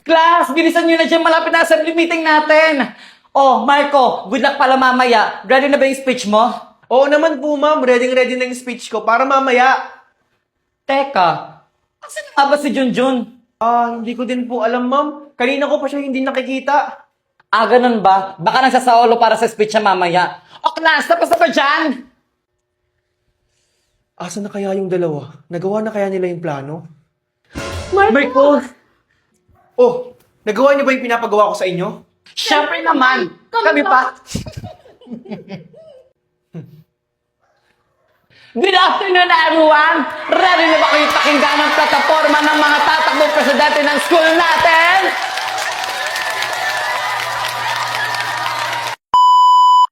Class, bilisan nyo na dyan. Malapit na assembly meeting natin. Oh, Marco, good luck pala mamaya. Ready na ba yung speech mo? Oo naman po, ma'am. Ready na yung speech ko para mamaya. Teka, asan na nga ba si Junjun? Hindi ko din po alam, ma'am. Kanina ko pa siya hindi nakikita. Ganun ba? Baka nagsasaulo para sa speech niya mamaya. O class, tapos na ba dyan? Asa na kaya yung dalawa? Nagawa na kaya nila yung plano? Marco! Oh, nagawa niyo ba yung pinapagawa ko sa inyo? Siyempre naman! Kami pa! Good afternoon, everyone! Ready na ba kayo pakinggan ang plataforma ng mga tatakbong presidente ng school natin?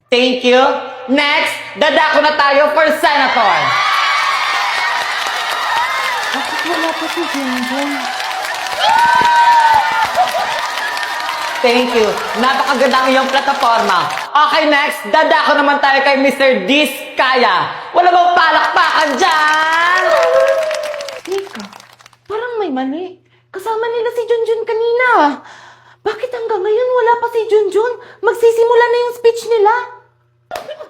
Thank you. Next, dadako na tayo for senator. Bakit wala pa si Junjun? Thank you. Napakaganda ang iyong plataforma. Okay, next, dadako naman tayo kay Mr. Diskaya. Wala bang palakpakan dyan? Teka, parang may mali. Kasama nila si Junjun kanina. Bakit hanggang ngayon wala pa si Junjun? Magsisimula na yung speech nila.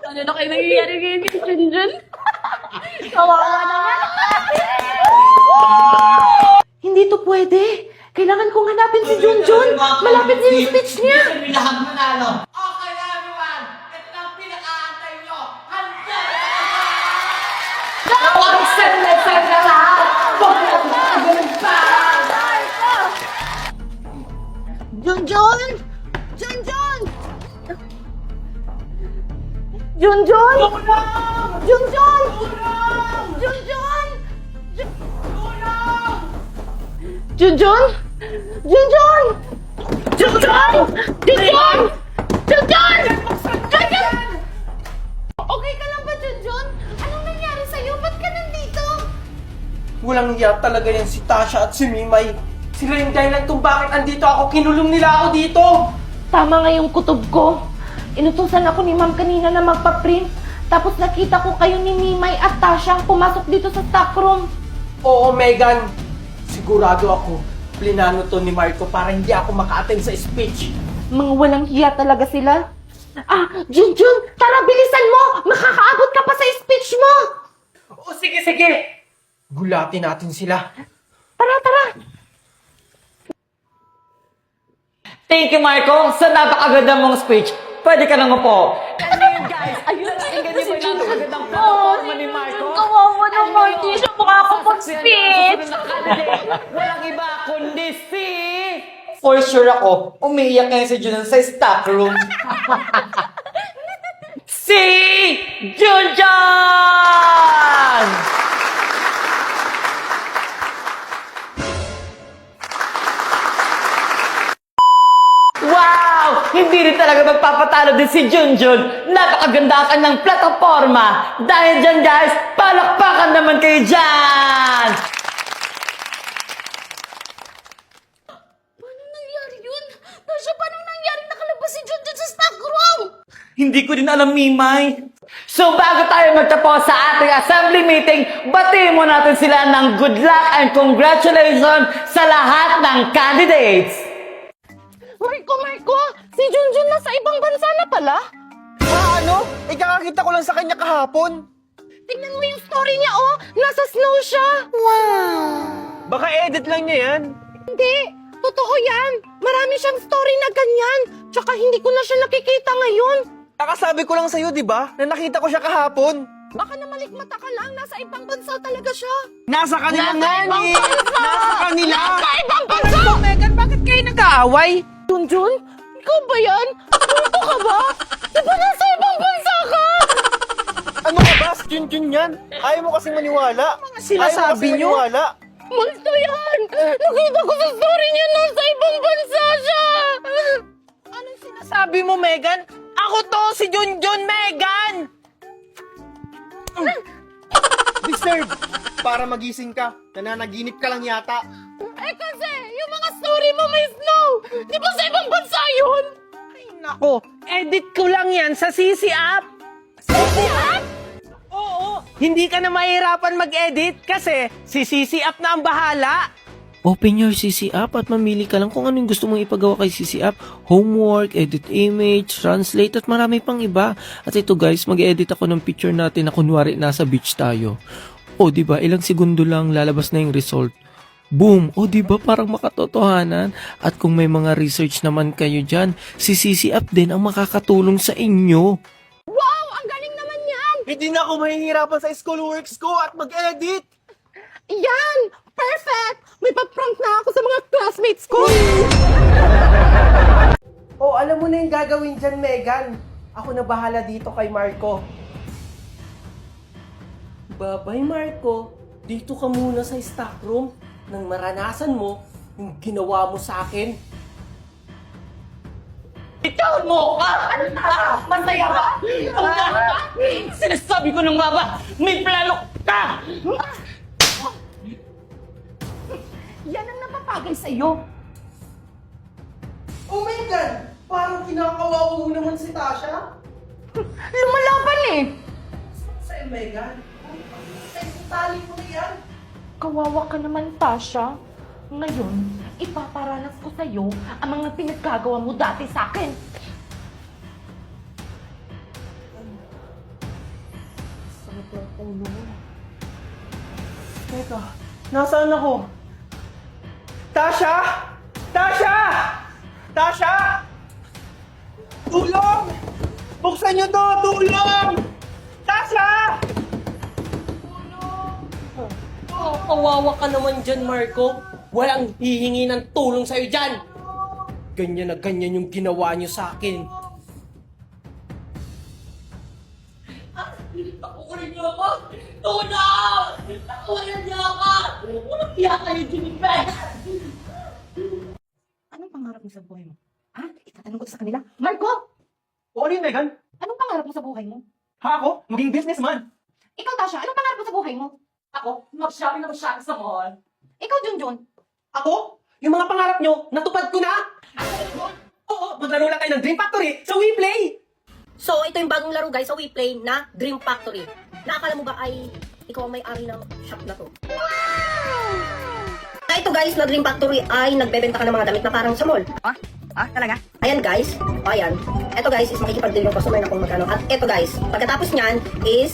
Ano na kayo nangyayari ngayon kay Junjun? Kawawa naman. Hindi to pwede. Kailangan kong hanapin si Junjun. Malapit na yung speech niya. Lahat manalo. Okay, everyone. Ito na ang pinakaantay nyo. Handa na kayo! Ang send na lahat! Huwag na magagawin pa! Junjun! Junjun! Junjun! Junjun! Junjun! Junjun! Junjun! Junjun! Junjun! Junjun! Junjun! Okay ka lang ba, Junjun? Anong nangyari sa'yo? Ba't ka nandito? Walang hiya talaga yan si Tasha at si Mimay. Sila yung dahilan kung bakit andito ako. Kinulong nila ako dito. Tama nga yung kutob ko. Inutusan ako ni Ma'am kanina na magpa-print. Tapos nakita ko kayo ni Mimay at Tasha pumasok dito sa stockroom. Oo, Megan. Sigurado ako, plinano to ni Marco para hindi ako maka-attend sa speech. Mga walang hiya talaga sila. Junjun! Tara, bilisan mo! Makakaabot ka pa sa speech mo! Oo, sige. Gulatin natin sila. Tara! Thank you, Marco, sa napakaganda mong speech. Pwede ka nang upo. Ayun, guys. Ayun, pakinggan niyo po yung napakagandang plataforma ni Marco. Kawawa naman. Hindi siya makakapag-speech. Walang iba kundi si... For sure ako, umiiyak ngayon si Junjun sa stock room. Si Junjun! Wow! Hindi rin talaga magpapatalo din si Junjun. Napakaganda ang kanyang plataforma. Dahil dyan, guys, palakpakan naman kayo dyan! Paano nangyari yun? Tasha, paano nangyari nakalabas si Junjun sa stock room? Hindi ko din alam, Mimay. So bago tayo magtapos sa ating assembly meeting, batiin mo natin sila ng good luck and congratulations sa lahat ng candidates. Marco! Si Junjun nasa ibang bansa na pala? Ano? Ikakakita ko lang sa kanya kahapon. Tingnan mo yung story niya, oh! Nasa snow siya! Wow! Baka edit lang niya yan. Hindi! Totoo yan! Marami siyang story na ganyan! Tsaka hindi ko na siya nakikita ngayon! Kakasabi ko lang sa'yo, di ba? Na nakita ko siya kahapon. Baka namalikmata ka lang, nasa ibang bansa talaga siya! Nasa kanila Nasa nga ibang eh. bansa! Nasa kanila. Nasa ibang bansa! Megan, bakit kayo nag-aaway? Junjun? Ikaw ba yan? Punto ka ba? Di ba nasa ibang bansa ka? Ano ka ba? Junjun yan. Ayaw mo kasing maniwala. sinasabi niyo? Maniwala. Multo yan! Nakita ko sa story niya nasa ibang bansa siya! Anong sinasabi mo, Megan? Ako to, si Junjun, Megan! Deserve! Para magising ka. Nananaginip ka lang yata. Eh kasi, yung mga story mo may snow! Di ba sa ibang bansa yun? Ay, nako. Edit ko lang yan sa CC app. CC app? Oo. Hindi ka na mahirapan mag-edit kasi si CC app na ang bahala. Open your CC app at mamili ka lang kung anong gusto mong ipagawa kay CC app. Homework, edit image, translate at marami pang iba. At ito guys, mag-edit ako ng picture natin na kunwari nasa beach tayo. O diba, ilang segundo lang lalabas na yung result. Boom! O diba, parang makatotohanan. At kung may mga research naman kayo dyan, si CC app din ang makakatulong sa inyo. Wow! Ang galing naman yan! Hindi na ako mahihirapan sa schoolworks ko at mag-edit. Yan! Perfect! May pa-prank na ako sa mga classmates ko! Oh, alam mo na yung gagawin dyan, Megan. Ako na bahala dito kay Marco. Babay, Marco. Dito ka muna sa stock room nang maranasan mo yung ginawa mo sa akin. Ikaw mo ka! Masaya ka! Sinasabi ko nung baba, may plano ka! Yan ang napapagay sa'yo. Oh, Megan! Parang kinakawawa mo naman si Tasha. Lumalaban eh! Sa'yo, Megan. Sa'yo, tali mo na yan. Kawawa ka naman, Tasha. Ngayon, ipaparanas ko sa'yo ang mga pinaggagawa mo dati sa akin. Sakit ng ulo mo. Teka, nasaan ako? Tasha! Tasha! Tasha! Tulong! Buksan niyo to! Tulong! Tasha! Oh, kawawa ka naman dyan, Marco. Walang hihingi ng tulong sa'yo dyan. Ganyan na ganyan yung ginawa niyo sa akin. Takukulin niyo ako! Tulong! Takukulin niyo ako! Walang hiya kayo, Jennifer! Anong pangarap mo sa buhay mo? Ha? Itatanong ko to sa kanila. Marco! O ano yun, Megan? Anong pangarap mo sa buhay mo? Ha ako? Maging businessman. Ikaw, Tasha, anong pangarap mo sa buhay mo? Ako, mag-shopping na mag-shopping sa mall. Ikaw, Junjun. Ako? Yung mga pangarap nyo, natupad ko na! Oo, maglaro lang kayo ng Dream Factory sa WePlay! So, ito yung bagong laro guys sa WePlay na Dream Factory. Nakakala mo ba ay ikaw ang may-ari ng shop na to? Na ito guys, na Dream Factory ay nagbebenta ka ng mga damit na parang sa mall. Talaga? Ayan guys, ayan. Ito guys is makikipag-deal yung customer na kung magkano. At ito guys, pagkatapos niyan is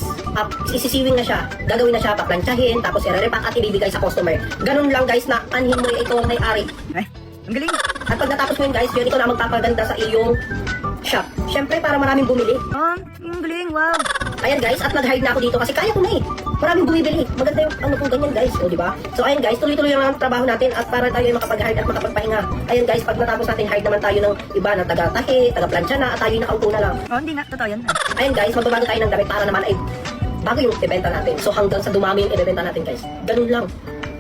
isisiwing na siya. Gagawin na siya, paplansyahin, tapos i-repack at ibibigay sa customer. Ganun lang guys na anhin mo yung ikaw ang may-ari. Ang galing. At pag natapos mo yun guys, yun ikaw na magpapaganda sa iyong shop. Siyempre para maraming bumili. Ang galing, wow. Ayan guys, at nag-hide na ako dito kasi kaya ko na eh. Maraming bumibili. Maganda yung ano kung ganyan guys. O diba? So ayan guys, tuloy-tuloy lang ang trabaho natin at para tayo ay makapag-hide at makapagpahinga. Ayan guys, pag natapos natin, hide naman tayo ng iba na taga-tahi, taga-plansya na at tayo yung nakaupo na lang. Hindi nga, totoo yan. Ayan guys, magbabago tayo ng damit para naman ay bago yung ibenta natin. So hanggang sa dumami yung ibenta natin guys. Ganun lang.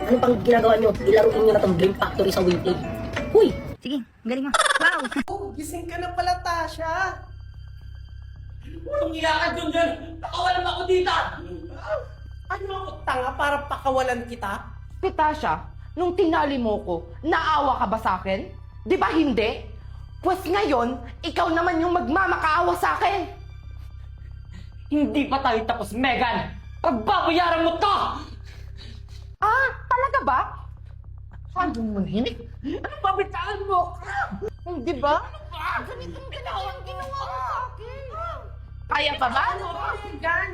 Ano pang ginagawa nyo? Ilaruin nyo na tong Dream Factory sa WePlay. Huy! Sige, galing mo. Wow. Oh, gising ka na pala, Tasha! Walang hiya ka, Junjun! Pakawalan ako dito! Ano ako, tanga para pakawalan kita? Tasha, nung tinali mo ko, naawa ka ba sa akin? Di ba hindi? Pues ngayon, ikaw naman yung magmamakaawa sa akin. Hindi pa tayo tapos, Megan! Pagbabayaran mo to! Talaga ba? Saan mo manhimik? Anong babitaan mo? Di ba? Ganitong ginawa mo sa akin. Kaya pa ba? Megan,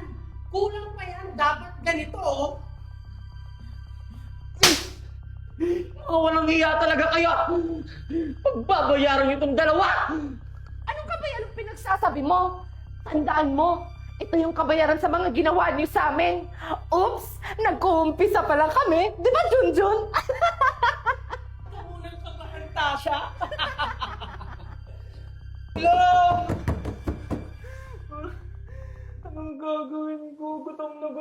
kulang pa yan. Dapat ganito, oh. Mga walang hiya talaga kayo! Pagbabayaran niyo itong dalawa! Anong kabayaran pinagsasabi mo? Tandaan mo, ito yung kabayaran sa mga ginawa niyo sa amin. Oops! Nag-uumpisa pa lang kami. Di ba, Junjun? Unang kabahan, Tasha. Hello! Anong gagawin ko? Gutom na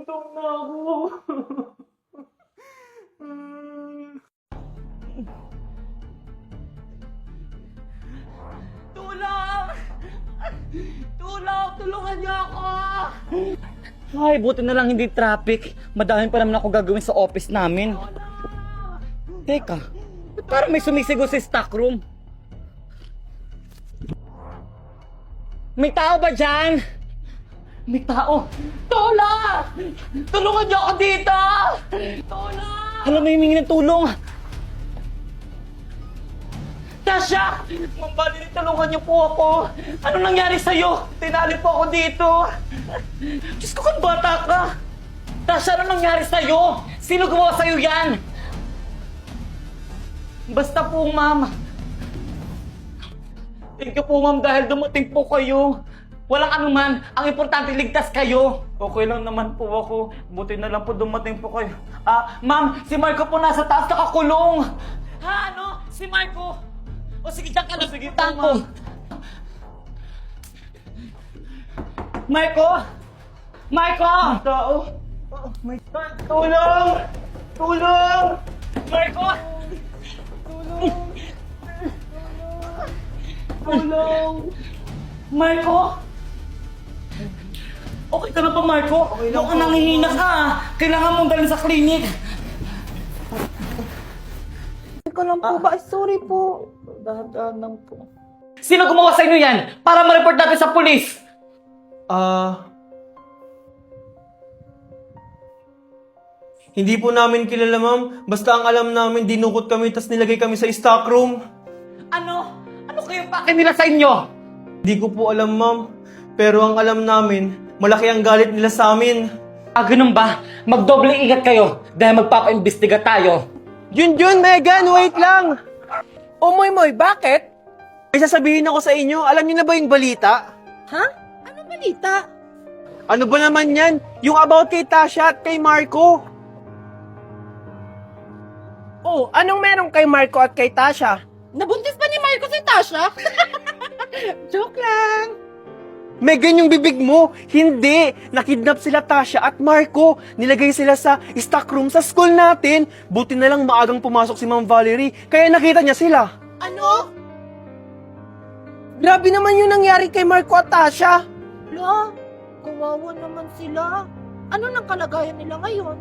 ako. Tulong! Tulong! Tulungan niyo ako! Ay, buti na lang hindi traffic. Madami pa naman ako gagawin sa office namin. Teka, ba't parang may sumisigaw sa stock room? May tao ba dyan? May tao! Tulong! Tulungan niyo ako dito! Tulong! Alam mo, humingi ng tulong! Tasha! Ma'am Valerie, tulungan niyo po ako. Ano nangyari sa'yo? Tinali po ako dito. Diyos ko, kung bata ka. Tasha, ano nangyari sa'yo? Sino gumawa sa'yo yan? Basta po, ma'am. Thank you po, ma'am, dahil dumating po kayo. Walang anuman. Ang importante, ligtas kayo. Okay lang naman po ako. Buti na lang po dumating po kayo. Ma'am, si Marco po nasa taas nakakulong. Ha, ano? Si Marco? O sige, dyan ka na. Sige po, ma'am. Marco? Marco! Tao? Tulong! Tulong! Marco! Tulong! Marco? Okay ka na ba, Marco? Okay lang. Mukhang nangihina ka. Kailangan mong dalhin sa klinik. Ko lang po ba? Ay, sorry po. Dahan-dahan lang po. Sino gumawa sa inyo yan? Para ma-report natin sa pulis. Hindi po namin kilala, ma'am. Basta ang alam namin, dinukot kami tas nilagay kami sa stock room. Ano? Ano kayo pake nila sa inyo? Hindi ko po alam, ma'am. Pero ang alam namin, malaki ang galit nila sa amin. Ganun ba? Magdoble ingat kayo dahil magpapaimbestiga tayo. Junjun, Megan, wait lang! Moy, bakit? May sasabihin ako sa inyo. Alam niyo na ba yung balita? Ha? Ano balita? Ano ba naman yan? Yung about kay Tasha at kay Marco. Oh, anong meron kay Marco at kay Tasha? Nabuntis pa ni Marco si Tasha? Joke lang. Megan, yung bibig mo! Hindi! Nakidnap sila Tasha at Marco. Nilagay sila sa stock room sa school natin. Buti na lang maagang pumasok si Ma'am Valerie. Kaya nakita niya sila. Ano? Grabe naman yung nangyari kay Marco at Tasha. La, kawawa naman sila. Ano nang kalagayan nila ngayon?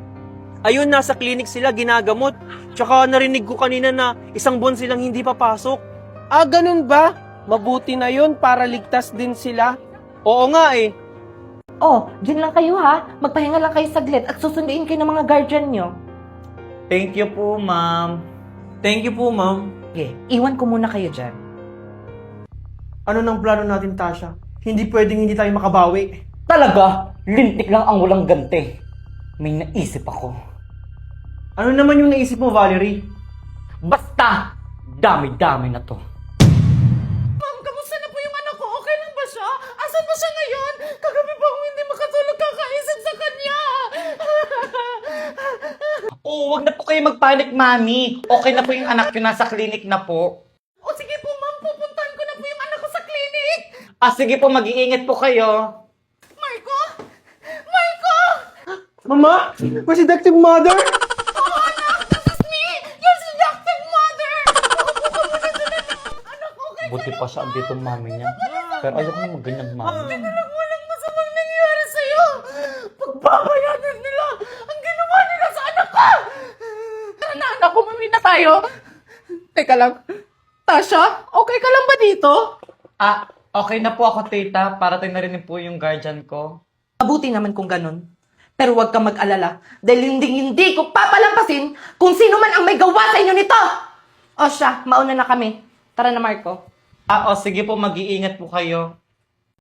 Ayun, nasa clinic sila, ginagamot. Tsaka narinig ko kanina na isang buwan silang hindi papasok. Ganun ba? Mabuti na yun para ligtas din sila. Oo nga eh. Oh, dyan lang kayo ha. Magpahinga lang kayo saglit at susunduin kayo ng mga guardian nyo. Thank you po, ma'am. Thank you po, ma'am. Okay, iwan ko muna kayo dyan. Ano nang plano natin, Tasha? Hindi pwedeng hindi tayo makabawi. Talaga? Lintik lang ang walang ganti. May naisip ako. Ano naman yung naisip mo, Valerie? Basta, dami-dami na to. Ma'am, kamusta na po yung anak ko? Okay lang ba siya? Asan ba siya ngayon? Kagabi pa akong hindi makatulog kakaisip sa kanya. Wag na po kayo magpanik, mami. Okay na po yung anak nyo, nasa klinik na po. O sige po ma'am, pupuntahan ko na po yung anak ko sa clinic. Sige po, mag-iingat po kayo. Marco? Marco! Mama? May seductive mother? Oh anak, this is me! Your seductive mother! Anak ko, okay Buti pa siya dito mami niya. Pero ayoko na mag-ganyan, mami. walang masamang nangyari sa'yo. Pagbabayanan nila ang ginawa nila sa anak ko! Tara na anak, umuwi na tayo. Teka lang, Tasha, okay ka lang ba dito? Okay na po ako, tita. Parating na rin po yung guardian ko. Mabuti naman kung ganun. Pero huwag kang mag-alala dahil hindi ko papalampasin kung sino man ang may gawa sa inyo nito. O siya, mauna na kami. Tara na, Marco. Sige po, mag-iingat po kayo.